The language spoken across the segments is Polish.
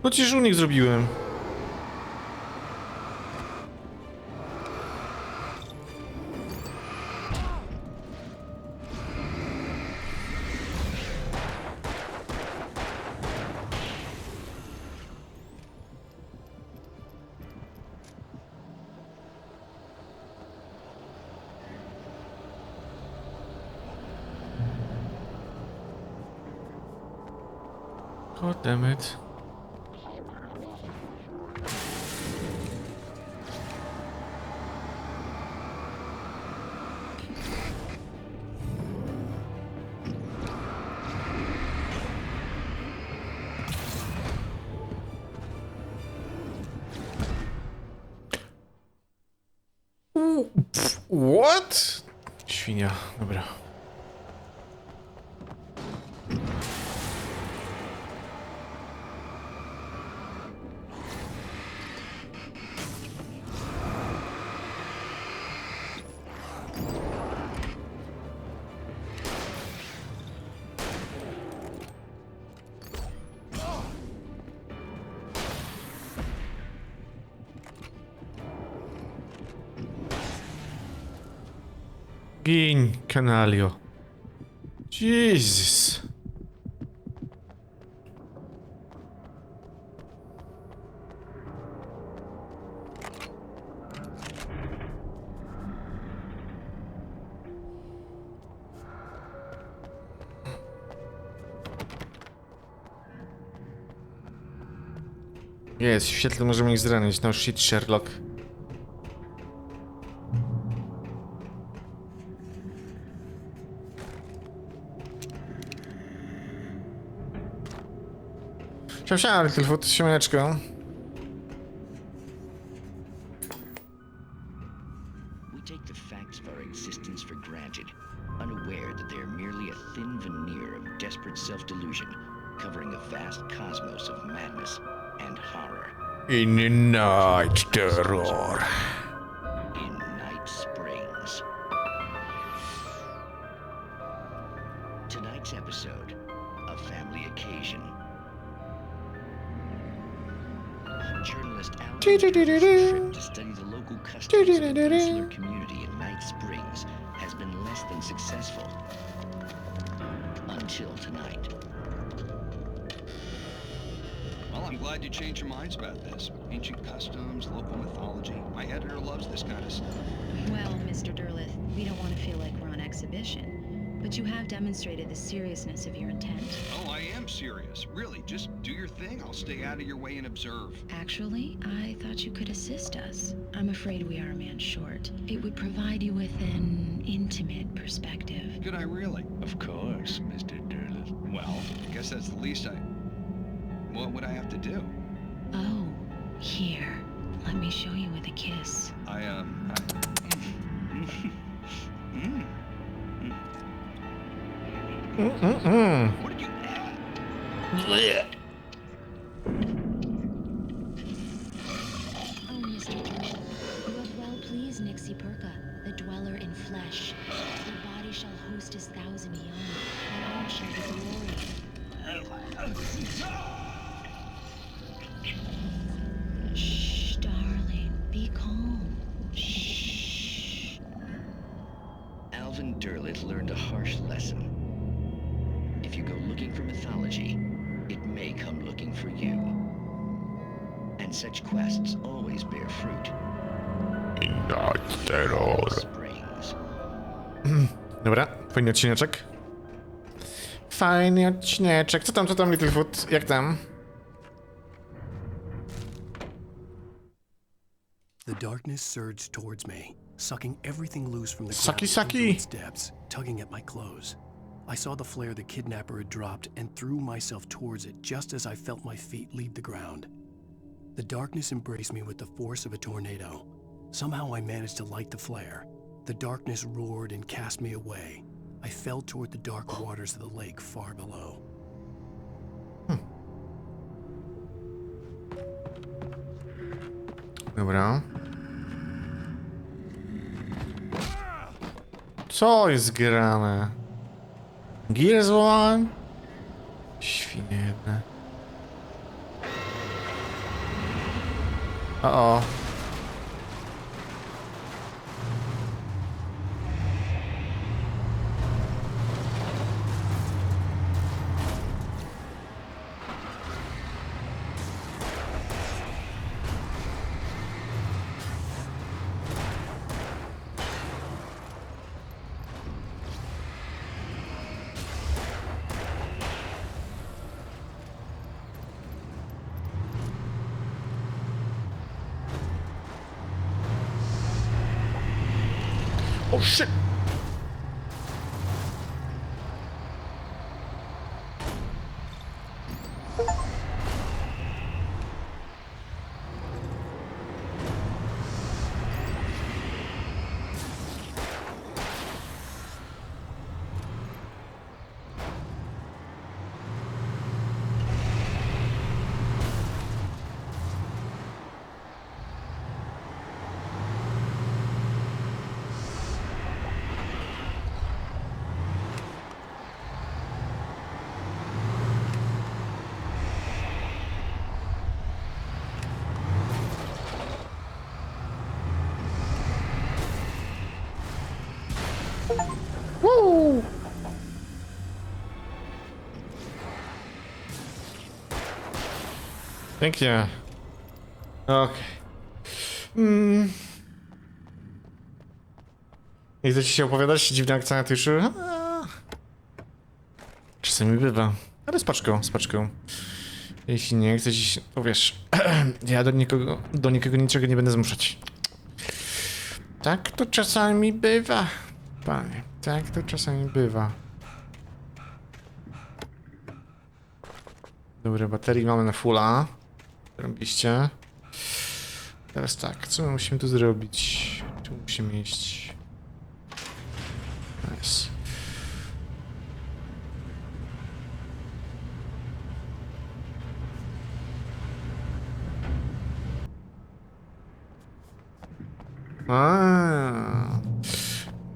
No przecież unik zrobiłem. God damn it. What? Świnia, dobra. Gin, kanalio. Jesus. Jest, w świetle możemy ich zranić. No shit, Sherlock. Siam, tylko siemaneczko. We take the facts of our existence for granted, unaware that they are merely a thin veneer of desperate self-delusion, covering a vast cosmos of madness and horror. In the night terror. In Night Springs. Tonight's episode, a family occasion. Journalist Alan trip to study the local customs of the insular community in Night Springs has been less than successful. Until tonight. Well, I'm glad you changed your minds about this. Ancient customs, local mythology. My editor loves this kind of stuff. Well, Mr. Derleth, we don't want to feel like we're on exhibition, but you have demonstrated the seriousness of your intent. Oh, I am serious. Really, just do your thing. I'll stay out of your way and observe. Actually, I thought you could assist us. I'm afraid we are a man short. It would provide you with an intimate perspective. Could I really? Of course, Mr. Derleth. Well, I guess that's the least I... What would I have to do? Oh, here. Let me show you with a kiss. What did you... Oh, Mr. Derleth, you have well pleased Nixie Perka, the dweller in flesh. Your body shall host his thousand young, and all shall be glory. Shh, darling, be calm. Shh. Alvin Derleth learned a harsh lesson. If you go looking for mythology, it may come looking for you. And such quests always bear fruit. Night terror. Springs. Dobra, fajny odcineczek. Fajny odcineczek. Co tam, Littlefoot? Jak tam? The darkness surged towards me, sucking everything loose from the Sucky, ground sucky. into its depths, tugging at my clothes. I saw the flare the kidnapper had dropped and threw myself towards it just as I felt my feet leave the ground. The darkness embraced me with the force of a tornado. Somehow I managed to light the flare. The darkness roared and cast me away. I fell toward the dark waters of the lake far below. Dobra. Co jest grane? Gear złamałem? Świnie jedne. O. Oh shit! Woo! Pięknie. Okej. Nie chcecie się opowiadać? Dziwny akcent już. Czasami bywa. Ale z paczką. Jeśli nie chcesz, to wiesz. Ja do nikogo niczego nie będę zmuszać. Tak to czasami bywa. Panie, tak to czasami bywa. Dobra, baterii mamy na fulla. Robiliście. Teraz tak, co my musimy tu zrobić? Tu musimy iść. Nice.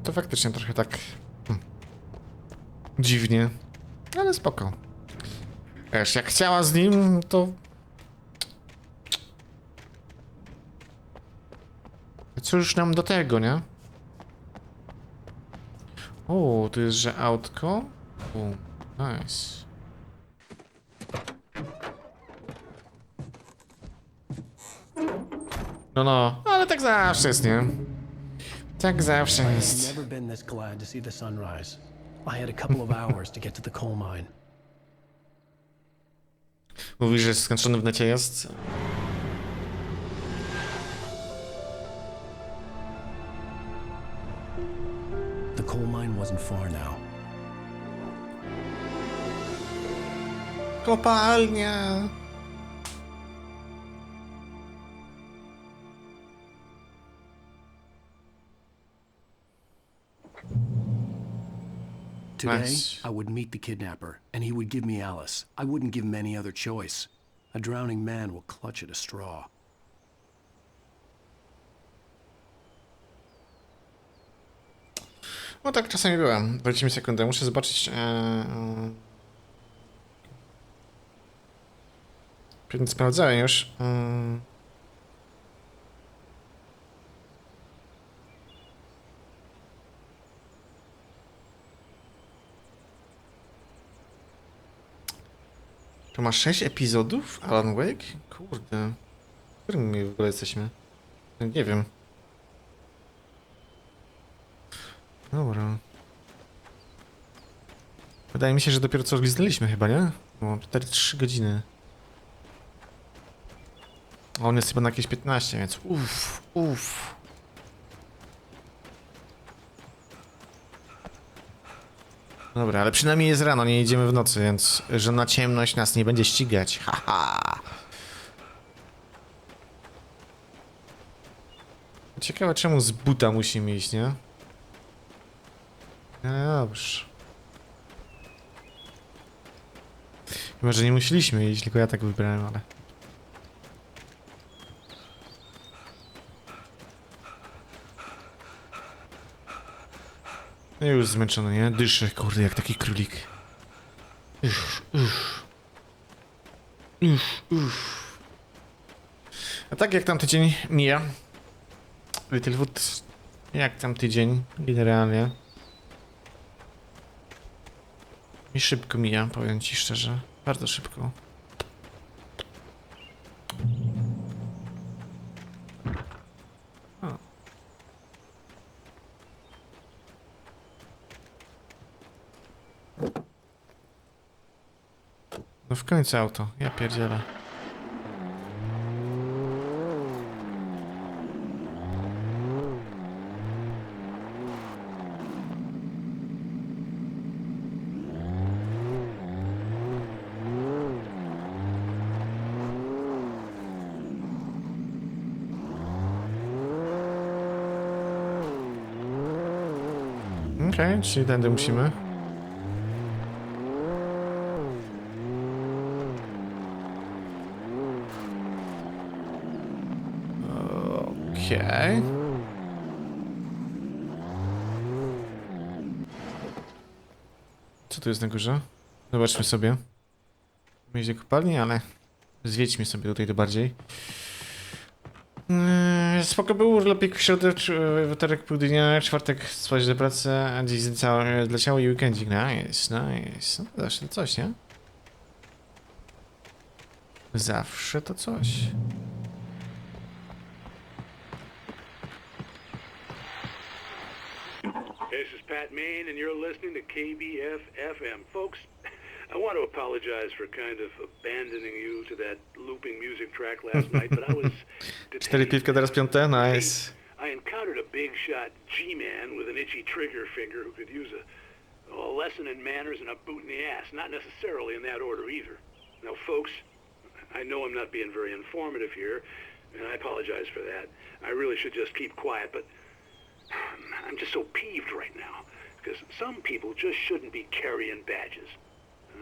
To faktycznie trochę tak dziwnie, ale spoko. Wiesz, jak chciała z nim, to... Cóż nam do tego, nie? O, tu jest, że autko. O, nice. No, ale tak zawsze jest, nie? Tak zawsze I've jest. never been this glad to see the sunrise. I had a couple of hours to get to the coal mine. Mówisz, że skończony w necie jest? The coal mine wasn't far now. Kopalnia. Today, Nice. I would meet the kidnapper, and he would give me Alice. I wouldn't give him any other choice. A drowning man will clutch at a straw. No tak czasami byłem. Dajcie mi sekundę, muszę zobaczyć. Pewnie sprawdzałem już. To ma 6 epizodów? Alan Wake? Kurde. W którym my w ogóle jesteśmy? Nie wiem. Dobra. Wydaje mi się, że dopiero co liznęliśmy chyba, nie? No, 4-3 godziny. A on jest chyba na jakieś 15, więc uff. Dobra, ale przynajmniej jest rano, nie idziemy w nocy, więc że na ciemność nas nie będzie ścigać. Haha. Ciekawe, czemu z buta musimy iść, nie? No dobrze. Chyba, że nie musieliśmy iść, tylko ja tak wybrałem, ale... No już zmęczony, nie? Dyszę, kurde, jak taki królik. A tak jak tam tydzień mija. Littlewood, jak tam tydzień generalnie. Mi szybko mija, powiem ci szczerze. Bardzo szybko. O. No w końcu auto, ja pierdzielę. Okej, czyli tędy musimy. Okej. Co tu jest na górze? Zobaczmy sobie. Będzie kopalni, ale zwiedźmy sobie tutaj to bardziej. Spoko był urlopik w środę, wtorek pół dnia, czwartek spać do pracy, a dziś zleciało i weekendzik. Nice. No, zawsze to coś, nie? Zawsze to coś. This is Pat Main, and you're listening to KBF FM. Folks, I want to apologize for kind of abandoning you to that looping music track last night, but I was 4 piwka, teraz 5, nice. I encountered a big shot G-man with an itchy trigger finger who could use a lesson in manners and a boot in the ass, not necessarily in that order either. Now, folks, I know I'm not being very informative here, and I apologize for that. I really should just keep quiet, but I'm just so peeved right now, because some people just shouldn't be carrying badges.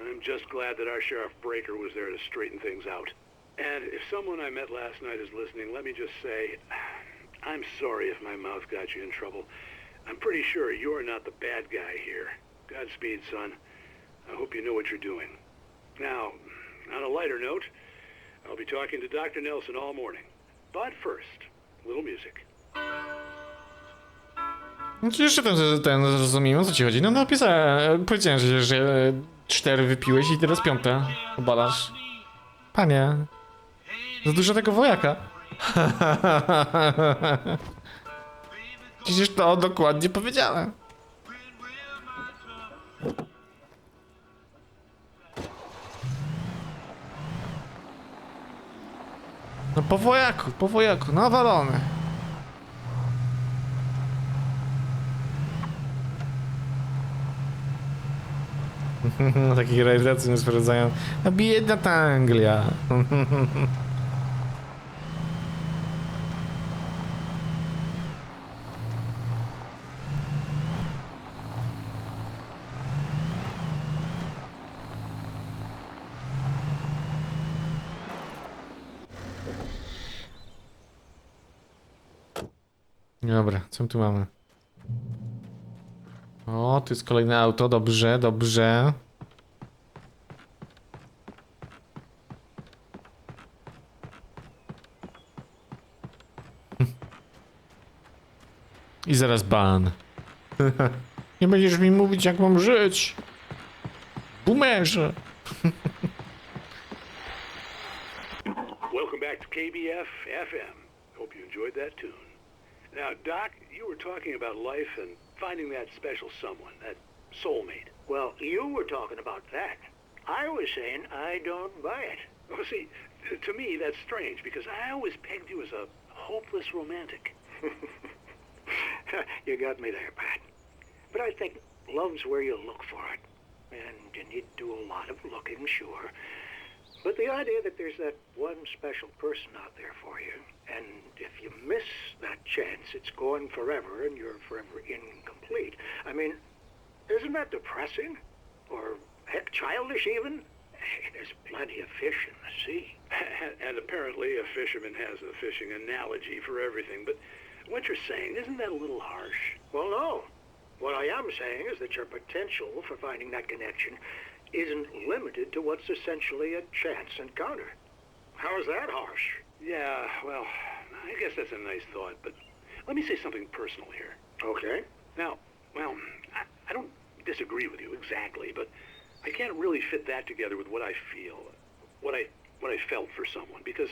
I'm just glad that our Sheriff Breaker was there to straighten things out. And if someone I met last night is listening, let me just say, I'm sorry if my mouth got you in trouble. I'm pretty sure you're not the bad guy here. Godspeed, son. I hope you know what you're doing. Now, on a lighter note, I'll be talking to Dr. Nelson all morning. But first, a little music. Znaczy jeszcze ten zrozumiałem, o co ci chodzi. No napisałem, powiedziałem, że 4 wypiłeś i teraz 5 obalasz. Panie, za dużo tego wojaka. Przecież to dokładnie powiedziałem. No po wojaku, nawalony. Takich realizacji nie sprawdzają. A biedna ta Anglia. Dobra, co my tu mamy? O, tu jest kolejne auto, dobrze, dobrze. I zaraz ban. Nie będziesz mi mówić, jak mam żyć. Boomerze. Welcome back to KBF FM. Hope you enjoyed that tune. Now, Doc, you were talking about life and finding that special someone, that soulmate. Well, you were talking about that. I was saying I don't buy it. Well, see, to me that's strange because I always pegged you as a hopeless romantic. You got me there, Pat. But I think love's where you look for it. And you need to do a lot of looking, sure. But the idea that there's that one special person out there for you, and if you miss that chance, it's gone forever and you're forever incomplete. I mean, isn't that depressing? Or, heck, childish even? Hey, there's plenty of fish in the sea. And apparently a fisherman has a fishing analogy for everything, but what you're saying, isn't that a little harsh? Well, no. What I am saying is that your potential for finding that connection isn't limited to what's essentially a chance encounter. How is that harsh? Yeah, well, I guess that's a nice thought, but let me say something personal here. Okay. Now, well, I don't disagree with you exactly, but I can't really fit that together with what I feel, what I felt for someone, because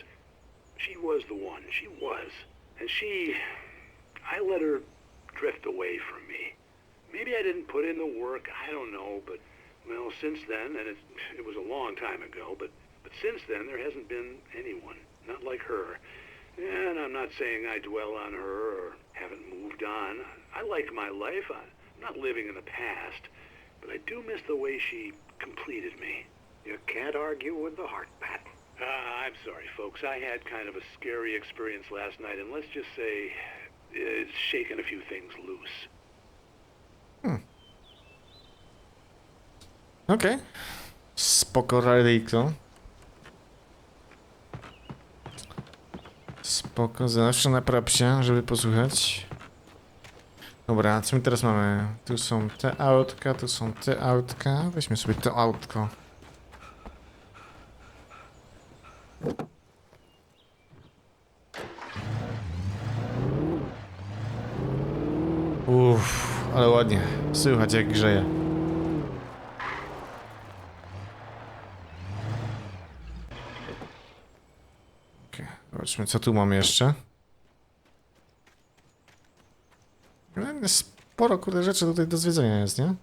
she was the one. She was. And I let her drift away from me. Maybe I didn't put in the work, I don't know, but, well, since then, and it was a long time ago, but since then there hasn't been anyone, not like her. And I'm not saying I dwell on her or haven't moved on. I like my life. I'm not living in the past, but I do miss the way she completed me. You can't argue with the heart, Pat. I'm sorry, folks. I had kind of a scary experience last night, and let's just say it's shaken a few things loose. Okej. Spoko radyjko. Spoko, zawsze na propsie, żeby posłuchać. Dobra, co my teraz mamy? Tu są te autka, tu są te autka. Weźmy sobie to autko. Uff, ale ładnie. Słychać jak grzeje. Okej, zobaczmy co tu mamy jeszcze. Sporo kurde rzeczy tutaj do zwiedzenia jest, nie?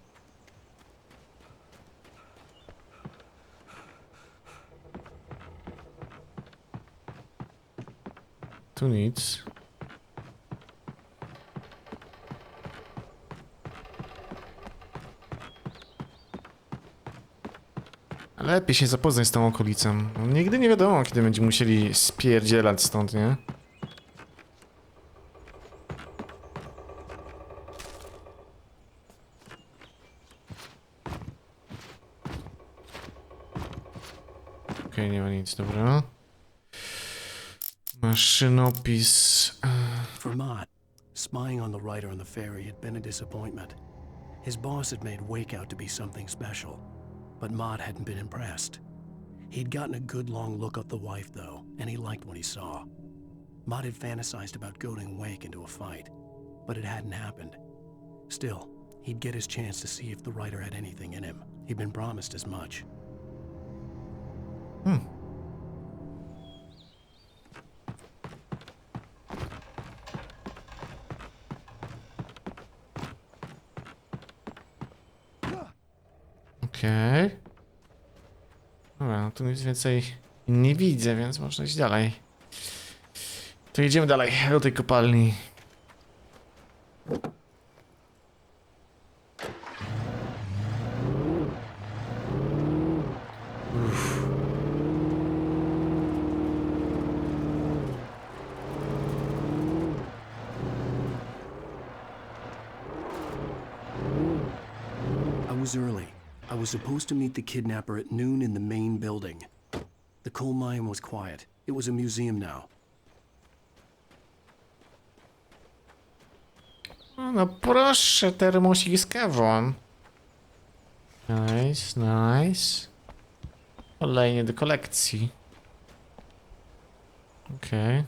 Tu nic. Ale lepiej się zapoznać z tą okolicą. No, nigdy nie wiadomo, kiedy będziemy musieli spierdzielać stąd, nie? Okej, nie ma nic, dobra. Maszynopis. For Mott, spying on the writer on the ferry had been a disappointment. His boss had made Wake out to be something special, but Mott hadn't been impressed. He'd gotten a good long look at the wife, though, and he liked what he saw. Mott had fantasized about goading Wake into a fight, but it hadn't happened. Still, he'd get his chance to see if the writer had anything in him. He'd been promised as much. Okej. Dobra, no tu nic więcej nie widzę, więc można iść dalej. To idziemy dalej, do tej kopalni. Uff. I was early. I was supposed to meet the kidnapper at noon in the main building. The coal mine was quiet. It was a museum now. No proszę, termosik z kawą. Nice, nice. Kolejnie do kolekcji. Okej. Okay.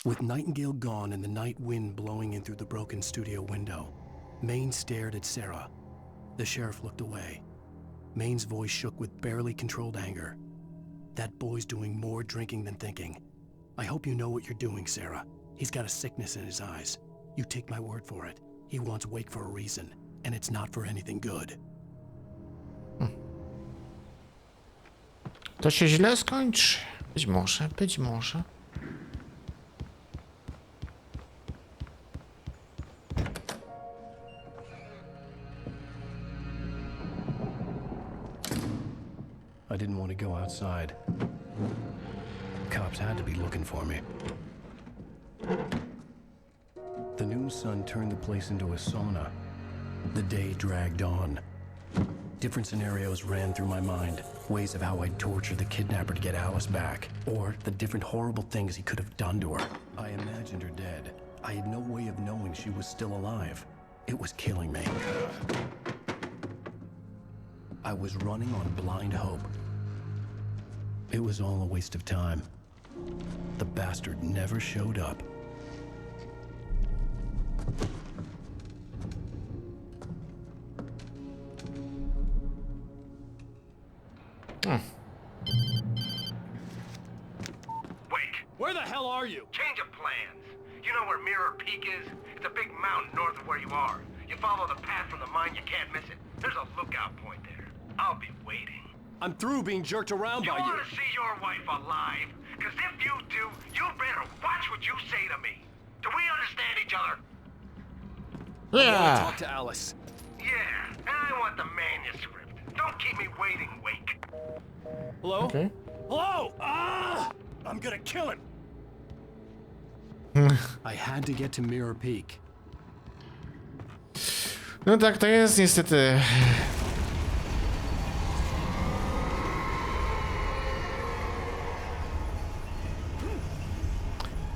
With Nightingale gone and the night wind blowing in through the broken studio window, Maine stared at Sarah. The sheriff looked away. Maine's voice shook with barely controlled anger. That boy's doing more drinking than thinking. I hope you know what you're doing, Sarah. He's got a sickness in his eyes. You take my word for it. He wants Wake for a reason, and it's not for anything good. To się źle skończy. Być może, być może. I didn't want to go outside. Cops had to be looking for me. The noon sun turned the place into a sauna. The day dragged on. Different scenarios ran through my mind. Ways of how I'd torture the kidnapper to get Alice back. Or the different horrible things he could have done to her. I imagined her dead. I had no way of knowing she was still alive. It was killing me. I was running on blind hope. It was all a waste of time. The bastard never showed up. Wait, Where the hell are you? change of plans. You know where Mirror Peak is? It's a big mountain north of where you are. You follow the path from the mine, you can't miss it. There's a lookout point there. I'll be waiting. I'm through being jerked around You by you. want to see your wife alive? Because if you do, you better watch what you say to me. Do we understand each other? Yeah! Talk to Alice. Yeah, and I want the manuscript. Don't keep me waiting, Wake. Hello? Okay. Hello! Ah! I'm gonna kill him! I had to get to Mirror Peak. No tak, to jest niestety.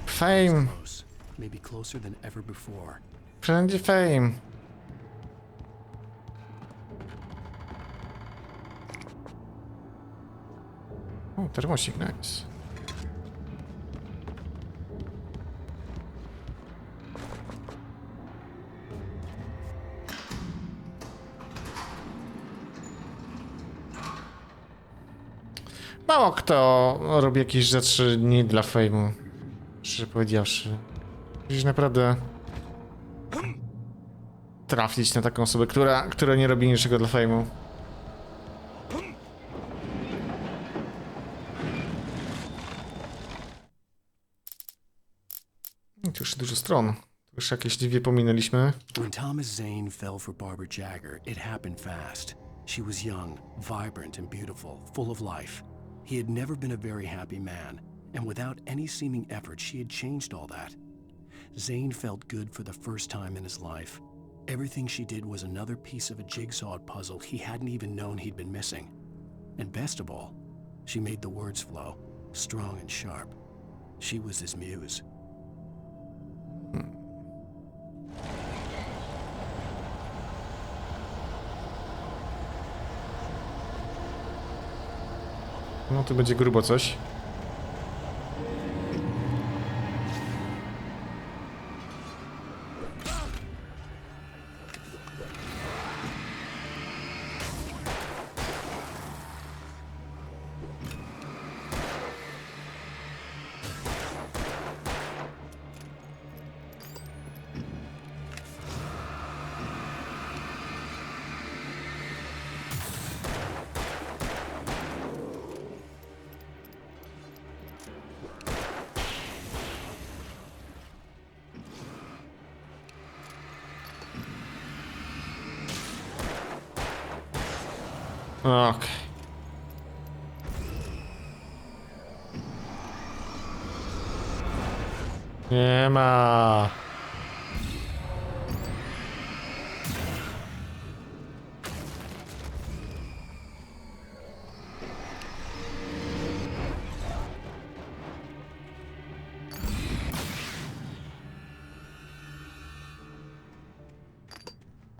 Fame. Close. Maybe closer than ever before. Wszędzie fame. O, termosik, nice. Mało kto robi jakieś rzeczy nie dla fame'u, szczerze powiedziawszy. Musisz naprawdę trafić na taką osobę, która nie robi niczego dla fame'u. Tu już dużo stron. Tu już jakieś dwie pominęliśmy. When Thomas Zane fell for Barbara Jagger, it happened fast. She was young, vibrant and beautiful, full of life. He had never been a very happy man, and without any seeming effort, she had changed all that. Zane felt good for the first time in his life. Everything she did was another piece of a jigsaw puzzle he hadn't even known he'd been missing. And best of all, she made the words flow, strong and sharp. She was his muse. No tu będzie grubo coś. Okej. Nie ma.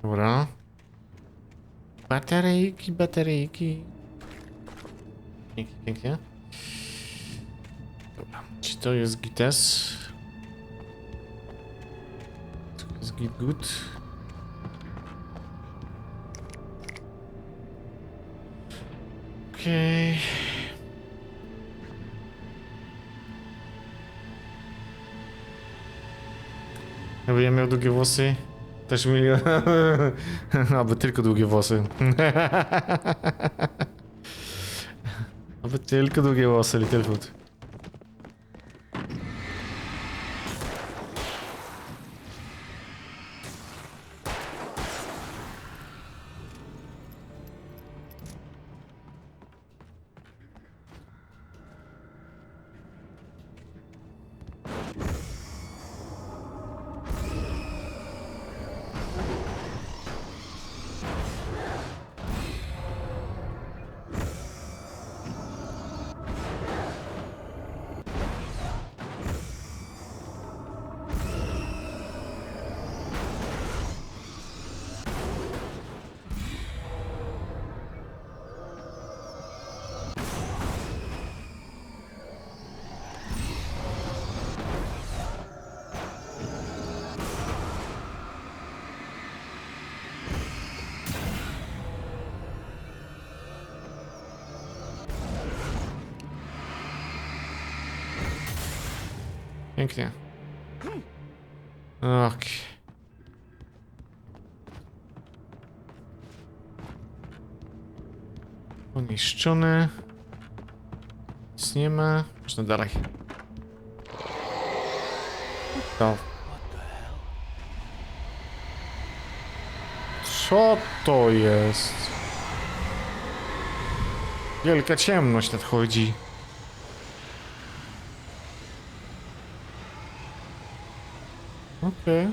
Dobra. Bateryjki, bateryjki. Pięknie, pięknie. Dobra. Czy to jest gites? To jest git good. Okej. Jakby ja miał długie włosy, też milion. Aby tylko długie włosy. Aby tylko długie włosy, Littlefoot. Pięknie. Okej. Poniszczony. Nic nie ma. Można dalej. To. Co to jest? Wielka ciemność nadchodzi. Okej.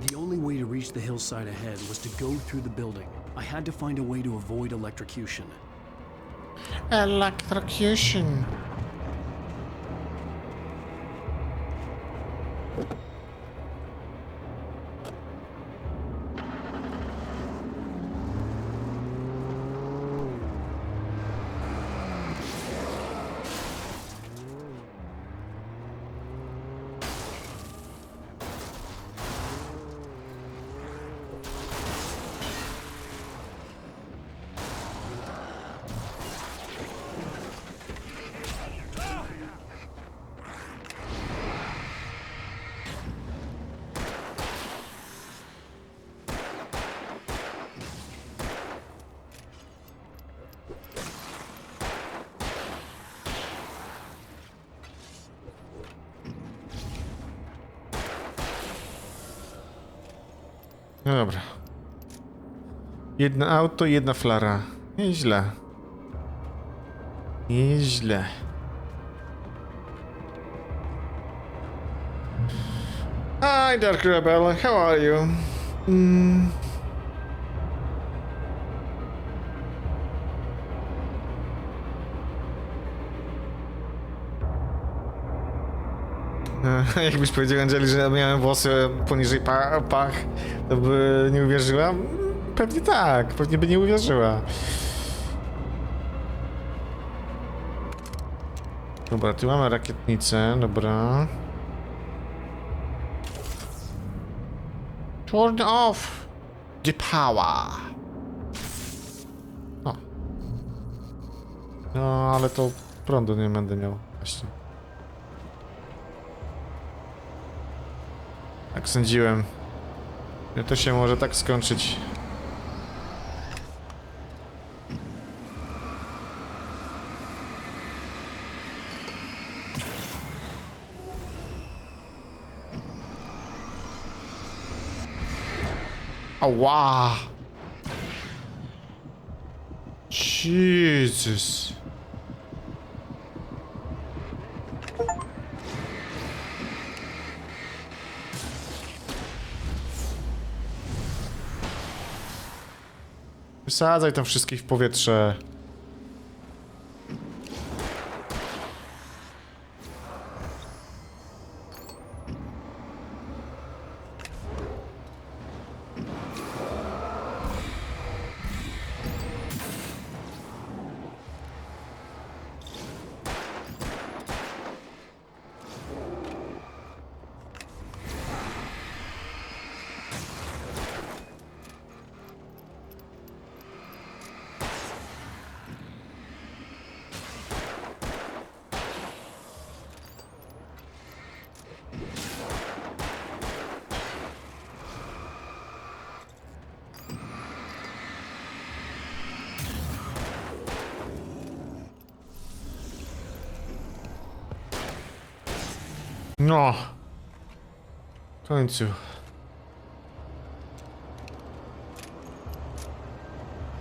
The only way to reach the hillside ahead was to go through the building. I had to find a way to avoid electrocution. Electrocution. No dobra. Jedno auto, jedna flara. Nieźle. Nieźle. Hi, Dark Rebel. How are you? Jakbyś powiedział Angeli, że miałem włosy poniżej pach, to by nie uwierzyła? Pewnie tak, pewnie by nie uwierzyła. Dobra, tu mamy rakietnicę, dobra. Turn off the power. O. No, ale to prądu nie będę miał właśnie. Tak sądziłem. To się może tak skończyć. Ała! Jesus! Wysadzaj tam wszystkich w powietrze. No. W końcu.